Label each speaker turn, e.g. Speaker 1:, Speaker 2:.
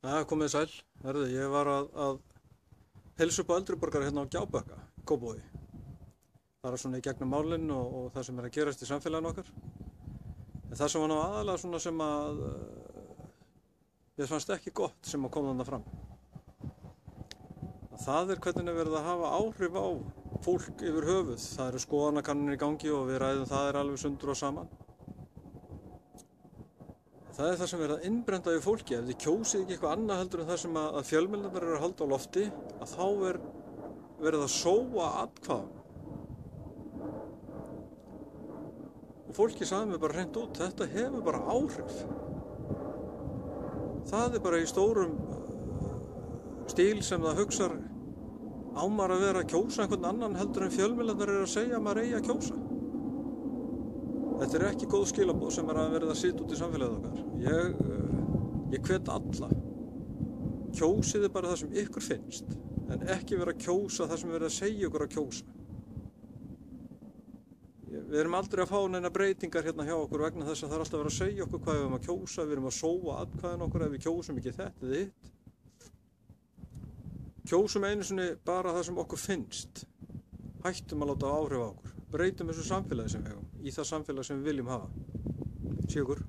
Speaker 1: Komið sæl. Herðu, ég var að heilsa upp á eldri borgara hérna á Gjábakka, Kópavogi. Bara svona í gegnum málin og það sem er að gerast í samfélaginu okkar. En það sem var nú aðalega svona sem að ég fannst ekki gott sem að koma þarna fram. Það er hvernig er verið að hafa áhrif á fólk yfir höfuð. Það eru skoðanakannanir í gangi og við ræðum það er alveg sundur og saman. Það er það sem verið að innbrenda í fólki. Ef þið kjósið ekki eitthvað annað heldur en það sem að fjölmiðlarnir eru að halda á lofti, að þá er verið að sóa atkvæðum. Og fólki sagði mér bara hreint út, þetta hefur bara áhrif. Það er bara í stórum stíl sem það hugsar á maður að vera að kjósa einhvern annan heldur en fjölmiðlarnir eru að segja að maður eigi að kjósa. Þetta er ekki góð skilaboð sem er að verið að sitja út í samfélagið okkar. Ég hvet alla. Kjósið bara það sem ykkur finnst, en ekki vera að kjósa það sem er verið að segja ykkur að kjósa. Við erum aldrei að fá neina breytingar hérna hjá okkur vegna þess að það er alltaf verið að segja okkur hvað við erum að kjósa. Við erum að sóa atkvæðin okkur ef við kjósum ekki þetta eða hitt. Kjósum einu sinni bara það sem okkur finnst. Hættum að láta áhrif á okkur. Breytum þessu samfélagi sem við hefum, í það samfélag sem við viljum hafa. Sé ykkur.